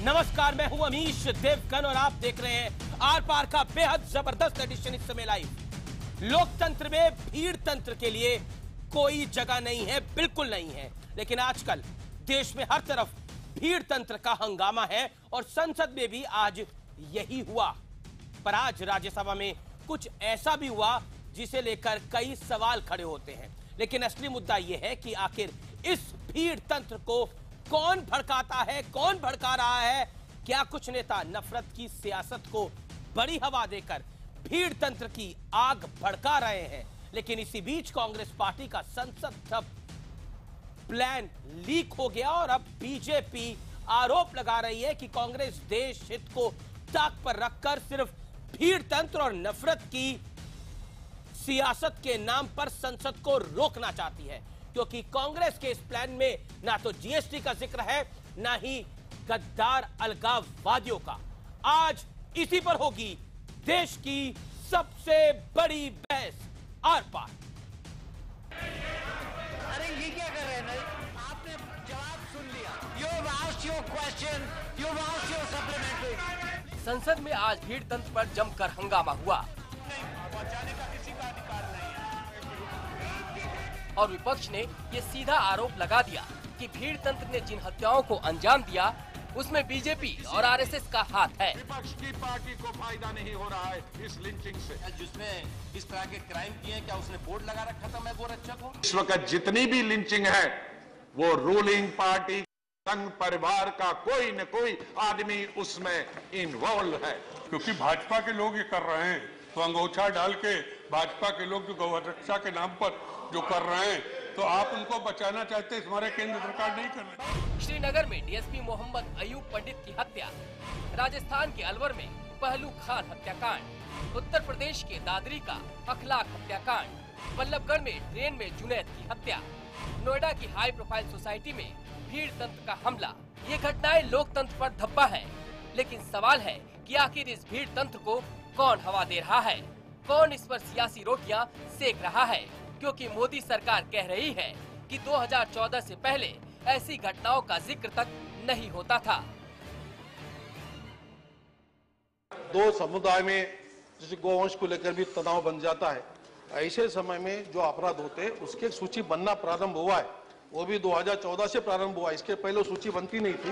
नमस्कार, मैं हूं अमीश देवगन और आप देख रहे हैं आर पार का बेहद जबरदस्त एडिशन इस समय लाइव। लोकतंत्र में भीड़ तंत्र के लिए कोई जगह नहीं है, बिल्कुल नहीं है। लेकिन आजकल देश में हर तरफ भीड़ तंत्र का हंगामा है और संसद में भी आज यही हुआ। पर आज राज्यसभा में कुछ ऐसा भी हुआ जिसे लेकर कई सवाल खड़े होते हैं। लेकिन असली मुद्दा यह है कि आखिर इस भीड़ तंत्र को कौन भड़काता है, कौन भड़का रहा है? क्या कुछ नेता नफरत की सियासत को बड़ी हवा देकर भीड़ तंत्र की आग भड़का रहे हैं? लेकिन इसी बीच कांग्रेस पार्टी का संसद ठप प्लान लीक हो गया और अब बीजेपी आरोप लगा रही है कि कांग्रेस देश हित को ताक पर रखकर सिर्फ भीड़ तंत्र और नफरत की सियासत के नाम पर संसद को रोकना चाहती है, क्योंकि कांग्रेस के इस प्लान में ना तो जीएसटी का जिक्र है, ना ही गद्दार अलगाववादियों का। आज इसी पर होगी देश की सबसे बड़ी बहस आर पार। अरे ये क्या कर रहे हैं? आपने जवाब सुन लिया। You've asked your question, you've asked your supplementary. संसद में आज भीड़ तंत्र पर जमकर हंगामा हुआ बचाने का किसी का अधिकार नहीं है। और विपक्ष ने ये सीधा आरोप लगा दिया कि भीड़ तंत्र ने जिन हत्याओं को अंजाम दिया उसमें बीजेपी और आरएसएस का हाथ है। विपक्ष की पार्टी को फायदा नहीं हो रहा है इस लिंचिंग से। जिसमें इस तरह के क्राइम किए हैं, क्या उसने बोर्ड लगा रखा था मैं गोरक्षक हूँ? इस वक्त जितनी भी लिंचिंग है वो रूलिंग पार्टी संघ परिवार का कोई न कोई आदमी उसमें इन्वॉल्व है। क्योंकि भाजपा के लोग ये कर रहे हैं, तो अंगोछा डाल के भाजपा के लोग जो गौरक्षा के नाम पर जो कर रहे हैं, तो आप उनको बचाना चाहते हैं, हमारे केंद्र सरकार नहीं कर रही। श्रीनगर में डीएसपी मोहम्मद अयूब पंडित की हत्या, राजस्थान के अलवर में पहलू खान हत्याकांड, उत्तर प्रदेश के दादरी का अखलाक हत्याकांड, बल्लभगढ़ में ट्रेन में जुनैद की हत्या, नोएडा की हाई प्रोफाइल सोसाइटी में भीड़ तंत्र का हमला। ये घटनाएं लोकतंत्र पर धब्बा है। लेकिन सवाल है कि आखिर इस भीड़ तंत्र को कौन हवा दे रहा है, कौन इस पर सियासी रोटियां सेक रहा है? क्योंकि मोदी सरकार कह रही है कि 2014 से पहले ऐसी घटनाओं का जिक्र तक नहीं होता था। दो समुदाय में जैसे गोवंश को लेकर भी तनाव बन जाता है, ऐसे समय में जो अपराध होते हैं उसकी एक सूची बनना प्रारंभ हुआ है। वो भी 2014 से प्रारंभ हुआ, इसके पहले सूची बनती नहीं थी।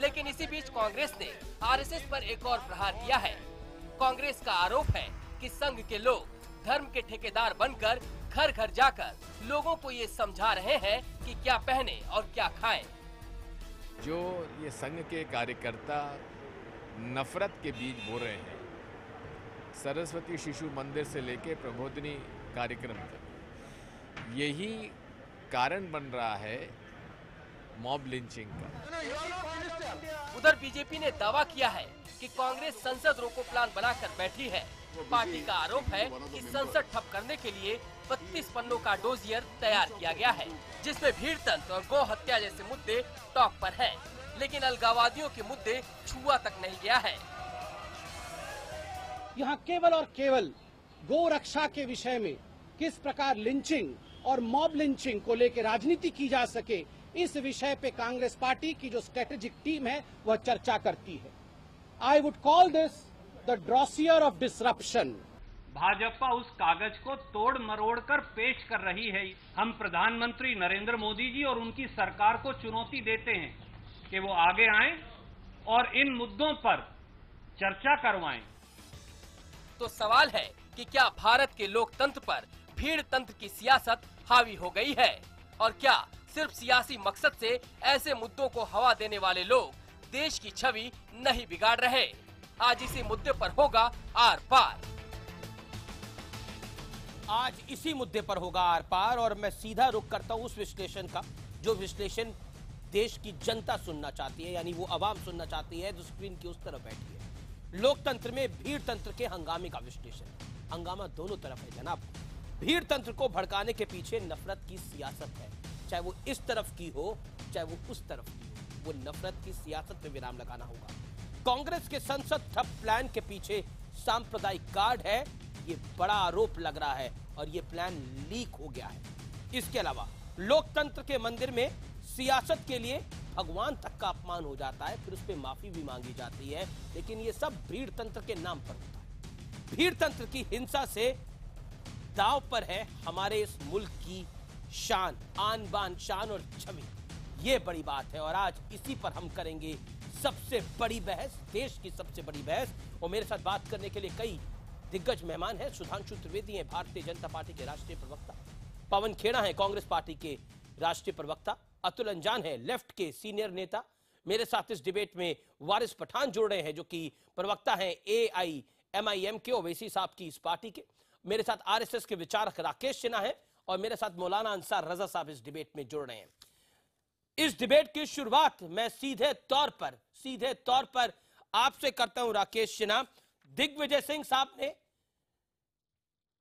लेकिन इसी बीच कांग्रेस ने आरएसएस पर एक और प्रहार किया है। कांग्रेस का आरोप है कि संघ के लोग धर्म के ठेकेदार बनकर घर घर जाकर लोगों को ये समझा रहे हैं कि क्या पहने और क्या खाएं। जो ये संघ के कार्यकर्ता नफरत के बीज बो रहे हैं, सरस्वती शिशु मंदिर से लेके प्रबोधिनी कार्यक्रम तक, यही कारण बन रहा है मॉब लिंचिंग का। उधर बीजेपी ने दावा किया है कि कांग्रेस संसद रोको प्लान बनाकर बैठी है। पार्टी का आरोप है कि संसद ठप करने के लिए 32 पन्नों का डोजियर तैयार किया गया है, जिसमें भीड़ तंत्र और गौ हत्या जैसे मुद्दे टॉप पर हैं, लेकिन अलगाववादियों के मुद्दे छुआ तक नहीं गया है। यहाँ केवल और केवल गौ रक्षा के विषय में किस प्रकार लिंचिंग और मॉब लिंचिंग को लेकर राजनीति की जा सके, इस विषय पे कांग्रेस पार्टी की जो स्ट्रेटेजिक टीम है वह चर्चा करती है। I would call this the dossier of disruption. Bhajpa उस कागज को तोड़ मरोड़ कर पेश कर रही है। हम प्रधानमंत्री नरेंद्र मोदी जी और उनकी सरकार को चुनौती देते हैं कि वो आगे आएं और इन मुद्दों पर चर्चा करवाएं। तो सवाल है कि क्या भारत के लोकतंत्र पर भीड़ तंत्र की सियासत हावी हो गई है, और क्या सिर्फ सियासी मकसद से ऐसे मुद्दों को हवा देने वाले लोग देश की छवि नहीं बिगाड़ रहे? आज इसी मुद्दे पर होगा आर पार। आज इसी मुद्दे पर होगा आर पार और मैं सीधा रुख करता हूं उस विश्लेषण का जो विश्लेषण देश की जनता सुनना चाहती है, यानी वो आवाम सुनना चाहती है जो स्क्रीन की उस तरफ बैठी है। लोकतंत्र में भीड़ तंत्र के हंगामे का विश्लेषण। हंगामा दोनों तरफ है जनाब। भीड़ तंत्र को भड़काने के पीछे नफरत की सियासत है, चाहे वो इस तरफ की हो चाहे वो उस तरफ की हो, वो नफरत की सियासत पे विराम लगाना होगा। कांग्रेस के संसद ठप प्लान के पीछे सांप्रदायिक कार्ड है, ये बड़ा आरोप लग रहा है और ये प्लान लीक हो गया है। इसके अलावा लोकतंत्र के मंदिर में सियासत के लिए भगवान तक का अपमान हो जाता है, फिर उस पर माफी भी मांगी जाती है, लेकिन ये सब भीड़ तंत्र के नाम पर होता है। भीड़ तंत्र की हिंसा से दांव पर है हमारे इस मुल्क की शान, आन बान, शान और छवि। ये बड़ी बात है और आज इसी पर हम करेंगे सबसे बड़ी बहस, देश की सबसे बड़ी बहस। और मेरे साथ बात करने के लिए कई दिग्गज मेहमान हैं। सुधांशु त्रिवेदी हैं भारतीय जनता पार्टी के राष्ट्रीय प्रवक्ता, पवन खेड़ा है कांग्रेस पार्टी के राष्ट्रीय प्रवक्ता, अतुल अंजान है लेफ्ट के सीनियर नेता। मेरे साथ इस डिबेट में वारिस पठान जुड़ रहे हैं जो कि प्रवक्ता हैं AIMIM के, ओवैसी साहब की इस पार्टी के। मेरे साथ RSS के विचारक राकेश सिन्हा है और मेरे साथ मौलाना अंसार रजा साहब इस डिबेट में जुड़ रहे हैं। इस डिबेट की शुरुआत मैं सीधे तौर पर आपसे करता हूं राकेश सिन्हा। दिग्विजय सिंह साहब ने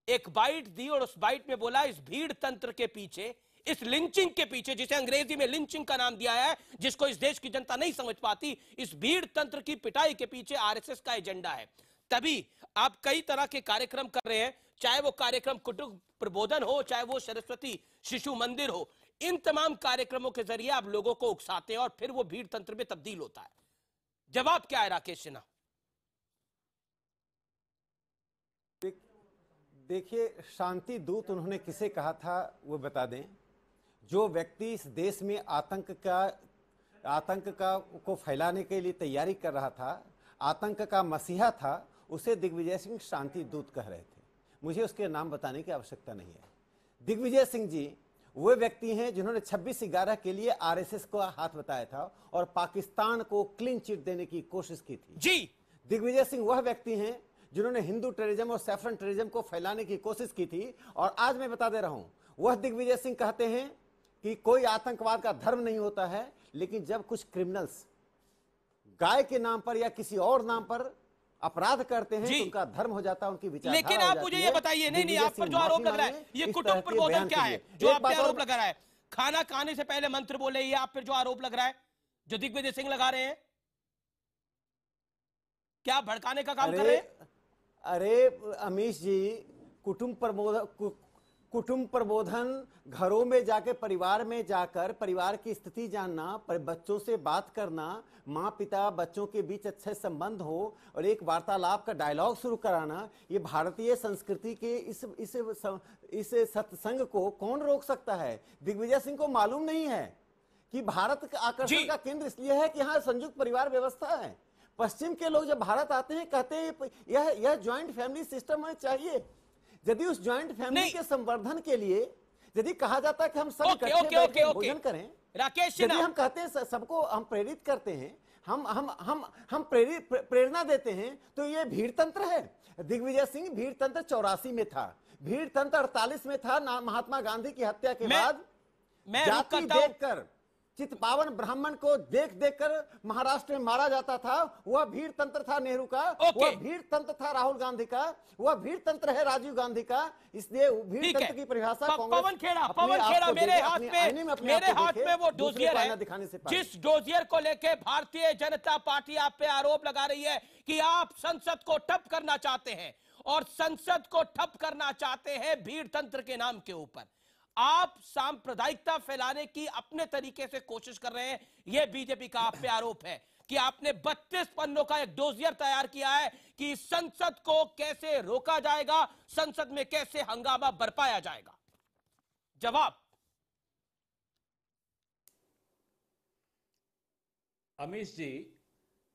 एक बाइट दी और उस बाइट में बोला इस भीड़ तंत्र के पीछे, इस लिंचिंग के पीछे, जिसे अंग्रेजी में लिंचिंग का नाम दिया है, जिसको इस देश की जनता नहीं समझ पाती, इस भीड़ तंत्र की पिटाई के पीछे RSS का एजेंडा है। तभी आप कई तरह के कार्यक्रम कर रहे हैं, चाहे वो कार्यक्रम कुटुंब प्रबोधन हो, चाहे वो सरस्वती शिशु मंदिर हो। इन तमाम कार्यक्रमों के जरिए आप लोगों को उकसाते हैं और फिर वो भीड़ तंत्र में तब्दील होता है। जवाब क्या है राकेश सिन्हा? देखिए, शांति दूत उन्होंने किसे कहा था वो बता दें। जो व्यक्ति इस देश में आतंक को फैलाने के लिए तैयारी कर रहा था, आतंक का मसीहा था, उसे दिग्विजय सिंह शांति दूत कह रहे थे। मुझे उसके नाम बताने की आवश्यकता नहीं है। दिग्विजय सिंह जी वो व्यक्ति हैं जिन्होंने 26/11 के लिए RSS को हाथ बताया था और पाकिस्तान को क्लीन चिट देने की कोशिश की थी जी। दिग्विजय सिंह वह व्यक्ति हैं जिन्होंने हिंदू टेररिज्म और सैफरन टेररिज्म को फैलाने की कोशिश की थी। और आज मैं बता दे रहा हूं, वह दिग्विजय सिंह कहते हैं कि कोई आतंकवाद का धर्म नहीं होता है, लेकिन जब कुछ क्रिमिनल्स गाय के नाम पर या किसी और नाम पर अपराध करते हैं तो उनका धर्म हो जाता है, उनकी विचारधारा। लेकिन आप मुझे ये बताइए, नहीं आप पर जो आरोप लग रहा है, ये कुटुंब प्रबोधन क्या है जो आप पे आरोप लगा रहा है? खाना खाने से पहले मंत्र बोले, ये आप पर जो आरोप लग रहा है, जो दिग्विजय सिंह लगा रहे हैं, क्या भड़काने का काम कर रहे हैं? अरे अमीश जी, कुटुंब प्रबोधन, घरों में जाके परिवार में जाकर परिवार की स्थिति जानना, बच्चों से बात करना, माँ पिता बच्चों के बीच अच्छे संबंध हो और एक वार्तालाप का डायलॉग शुरू कराना, ये भारतीय संस्कृति के इस सत्संग को कौन रोक सकता है? दिग्विजय सिंह को मालूम नहीं है कि भारत का आकर्षण का केंद्र इसलिए है कि यहाँ संयुक्त परिवार व्यवस्था है। पश्चिम के लोग जब भारत आते हैं कहते हैं यह ज्वाइंट फैमिली सिस्टम हमें चाहिए। यदि उस ज्वाइंट फैमिली के संवर्धन के लिए यदि कहा जाता है कि हम सब इकट्ठे भोजन करें, राकेश यदि हम कहते हैं सबको हम प्रेरित करते हैं, हम प्रेरणा देते हैं, तो ये भीड़ तंत्र है। दिग्विजय सिंह भीड़ तंत्र 84 में था, भीड़ तंत्र 48 में था। महात्मा गांधी की हत्या के बाद जाति देखकर, चितपावन ब्राह्मण को देख कर महाराष्ट्र में मारा जाता था, वह भीड़ तंत्र था नेहरू का, वह भीड़ तंत्र था राहुल गांधी का, वह भीड़ तंत्र है राजीव गांधी का। इसलिए भीड़ तंत्र की परिभाषा पवन खेड़ा मेरे हाथ में वो डोजियर है, जिस डोजियर को लेके भारतीय जनता पार्टी आप पे आरोप लगा रही है कि आप संसद को ठप करना चाहते हैं, और संसद को ठप करना चाहते हैं भीड़ तंत्र के नाम के ऊपर। आप सांप्रदायिकता फैलाने की अपने तरीके से कोशिश कर रहे हैं। यह बीजेपी का आप पे आरोप है कि आपने 32 पन्नों का एक डोजियर तैयार किया है कि संसद को कैसे रोका जाएगा, संसद में कैसे हंगामा बरपाया जाएगा। जवाब। अमीश जी,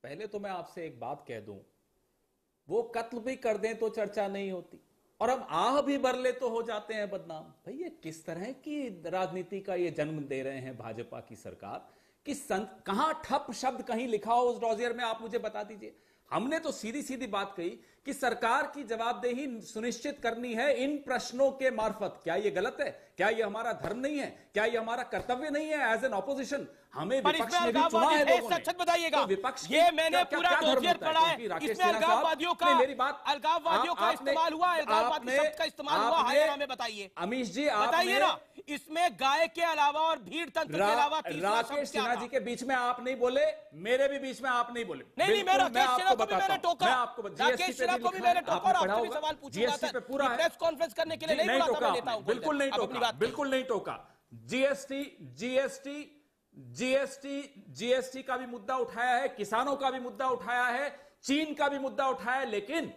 पहले तो मैं आपसे एक बात कह दूं, वो कत्ल भी कर दें तो चर्चा नहीं होती, और हम आह भी भर ले तो हो जाते हैं बदनाम। भाई ये किस तरह की राजनीति का ये जन्म दे रहे हैं भाजपा की सरकार कि कहां ठप शब्द कहीं लिखा हो उस डॉजियर में, आप मुझे बता दीजिए। हमने तो सीधी सीधी बात कही कि सरकार की जवाबदेही सुनिश्चित करनी है इन प्रश्नों के मार्फत। क्या ये गलत है? क्या ये हमारा धर्म नहीं है? क्या ये हमारा कर्तव्य नहीं है एज एन ऑपोजिशन? हमें विपक्ष ने भी चुना है लोगों ने। सच बताइएगा, तो विपक्ष ये मैंने पूरा डोजियर पढ़ा है, इसमें अलगाववादियों का इस्तेमाल हुआ, अलगाववादी शब्द का इस्तेमाल हुआ है, हमें बताइए। अमीश जी बताइए ना, इसमें गाय के अलावा और भीड़ तंत्र के अलावा राकेश सिन्हा जी के बीच में आप नहीं बोले, मेरे भी बीच में आप नहीं बोले। नहीं, मैं राकेश सिन्हा को भी मैंने टोका, राकेश सिन्हा को भी मैंने टोका और आपसे भी सवाल पूछूंगा सर, प्रेस कॉन्फ्रेंस करने के लिए नहीं बुलाता मैं नेताओं को। बिल्कुल नहीं टोका, बिल्कुल नहीं टोका। जीएसटी जीएसटी का भी मुद्दा उठाया है, किसानों का भी मुद्दा उठाया है, चीन का भी मुद्दा उठाया है, लेकिन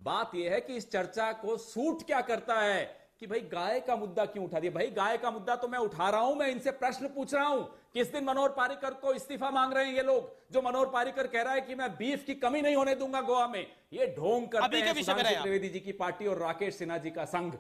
बात यह है कि इस चर्चा को सूट क्या करता है कि भाई गाय का मुद्दा क्यों उठा दिया। भाई गाय का मुद्दा तो मैं उठा रहा हूं, मैं इनसे प्रश्न पूछ रहा हूं। किस दिन मनोहर पारीकर को इस्तीफा मांग रहे हैं ये लोग, जो मनोहर पारीकर कह रहा है कि मैं बीफ की कमी नहीं होने दूंगा गोवा में। ये ढोंग करते हैं सुधांशु त्रिवेदी जी की पार्टी और राकेश सिन्हा जी का संघ।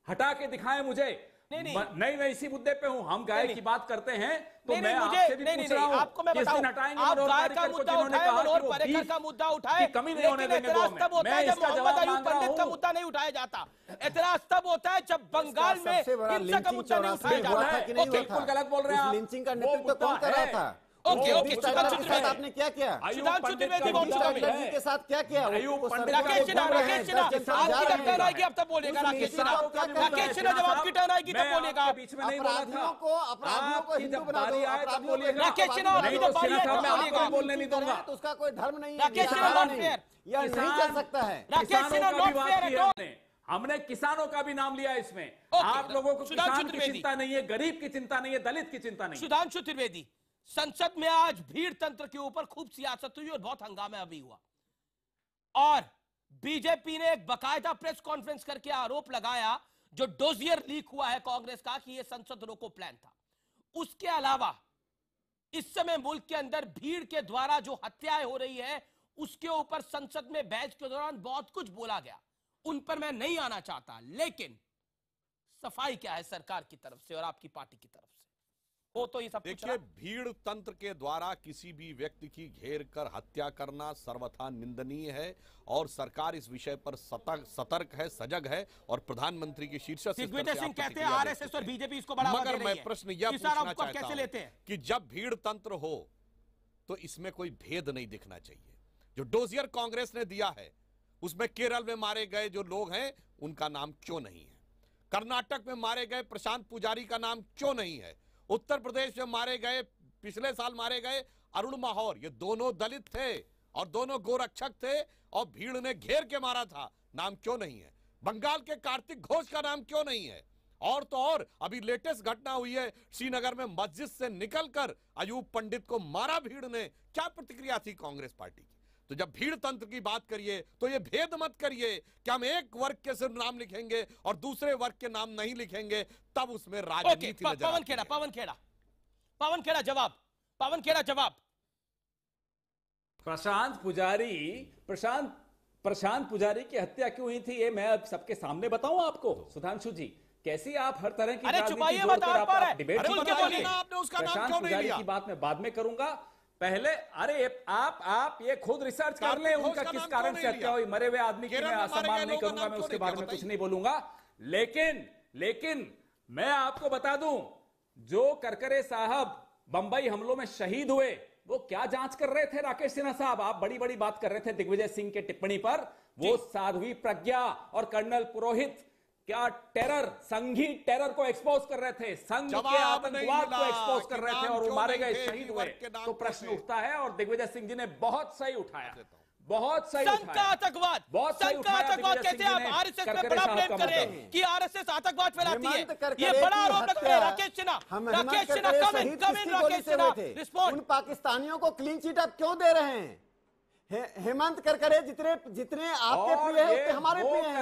हटा के दिखाएं मुझे। नहीं मैं इसी मुद्दे पे हूं। हम गाय की बात करते हैं तो मैं आपसे भी पूछ रहा हूं, आपको मैं बताऊं, आप गाय का मुद्दा उठाए, मनोहर पारीकर का मुद्दा उठाए, कमी नहीं होने देंगे गोवा में। तब होता है जब मोहम्मद अयूब पंडित का मुद्दा नहीं उठाया जाता। एतराज तब होता है जब बंगाल में हिंसा का मुद्दा नहीं उठाया जाता है। बिल्कुल गलत बोल रहे हैं आप। लिंचिंग का नेतृत्व कौन कर रहा था? ओके सुधांशु त्रिवेदी आपने क्या किया? सुधांशु त्रिवेदी के साथ क्या किया? राकेश सिन्हा आपकी जब टर्न आएगी अब तब बोलेगा। राकेश सिन्हा जब आपकी टर्न आएगी तब बोलेगा। बीच में नहीं बोला था। अपराधियों को हिंदू बना दो, अपराधियों को राकेश सिन्हा आपकी जब बारी आएगी तब बोलेगा। बोलने नहीं दूंगा तो उसका कोई धर्म नहीं है। राकेश सिन्हा नॉट फेयर, यह नहीं चल सकता है। Rakesh Sinha not fair. हमने किसानों का भी नाम लिया इसमें। आप लोगों को किसान की चिंता नहीं है, गरीब की चिंता नहीं है, दलित की चिंता नहीं। सुधांशु त्रिवेदी, संसद में आज भीड़ तंत्र के ऊपर खूब सियासत हुई और बहुत हंगामा अभी हुआ, और बीजेपी ने एक बकायदा प्रेस कॉन्फ्रेंस करके आरोप लगाया जो डोजियर लीक हुआ है कांग्रेस का कि यह संसद रोको प्लान था। उसके अलावा इस समय मुल्क के अंदर भीड़ के द्वारा जो हत्याएं हो रही है उसके ऊपर संसद में बहस के दौरान बहुत कुछ बोला गया, उन पर मैं नहीं आना चाहता, लेकिन सफाई क्या है सरकार की तरफ से और आपकी पार्टी की तरफ से, वो तो ये सब देखिए, भीड़ तंत्र के द्वारा किसी भी व्यक्ति की घेर कर हत्या करना सर्वथा निंदनीय है और सरकार इस विषय पर सतर्क है, सजग है और प्रधानमंत्री की शीर्ष दिग्विजय सिंह कहते हैं आरएसएस और बीजेपी इसको बढ़ावा दे रही है। मगर मैं प्रश्न यह पूछना चाहता हूं कि जब भीड़ तंत्र हो तो इसमें कोई भेद नहीं दिखना चाहिए। जो डोजियर कांग्रेस ने दिया है उसमें केरल में मारे गए जो लोग हैं उनका नाम क्यों नहीं है? कर्नाटक में मारे गए प्रशांत पुजारी का नाम क्यों नहीं है? उत्तर प्रदेश में मारे गए, पिछले साल मारे गए अरुण माहौर, ये दोनों दलित थे और दोनों गोरक्षक थे और भीड़ ने घेर के मारा था, नाम क्यों नहीं है? बंगाल के कार्तिक घोष का नाम क्यों नहीं है? और तो और अभी लेटेस्ट घटना हुई है श्रीनगर में, मस्जिद से निकलकर अयूब पंडित को मारा भीड़ ने। क्या प्रतिक्रिया थी कांग्रेस पार्टी की? तो जब भीड़ तंत्र की बात करिए तो ये भेद मत करिए कि हम एक वर्ग के सिर्फ नाम लिखेंगे और दूसरे वर्ग के नाम नहीं लिखेंगे, तब उसमें राजनीति नजर आती है। पवन खेड़ा जवाब। प्रशांत पुजारी की हत्या क्यों हुई थी ये मैं अब सबके सामने बताऊं आपको। सुधांशु जी, कैसी आप हर तरह की छुपाइए मत, डिबेट प्रशांत पुजारी की बात मैं बाद में करूंगा। पहले अरे आप ये खुद रिसर्च कर ले उनका किस कारण से हत्या हुई। मरे हुए आदमी की मैं असम्मान नहीं करूंगा, मैं उसके बारे में कुछ नहीं बोलूंगा। लेकिन मैं आपको बता दूं, जो करकरे साहब बंबई हमलों में शहीद हुए वो क्या जांच कर रहे थे? राकेश सिन्हा साहब, आप बड़ी बड़ी बात कर रहे थे दिग्विजय सिंह के टिप्पणी पर। वो साध्वी प्रज्ञा और कर्नल पुरोहित क्या टेरर, संघी टेरर को एक्सपोज कर रहे थे, संघ के आतंकवाद को एक्सपोज कर रहे थे और वो मारे गए, शहीद हुए। तो प्रश्न उठता है और दिग्विजय सिंह जी ने बहुत सही उठाया, बहुत सही संघ का आतंकवाद, संघ का आतंकवाद कैसे आप आरएसएस पे बड़ा ब्लेम कर रहे हैं कि आरएसएस आतंकवाद फैलाती है? ये बड़ा आरोप लगता है। राकेश सिन्हा रिस्पॉन्ड। उन पाकिस्तानियों को क्लीन चिट आप क्यों दे रहे हैं? हेमंत करकरे जितने आपके प्रिय हैं उतने हमारे प्रिय हैं।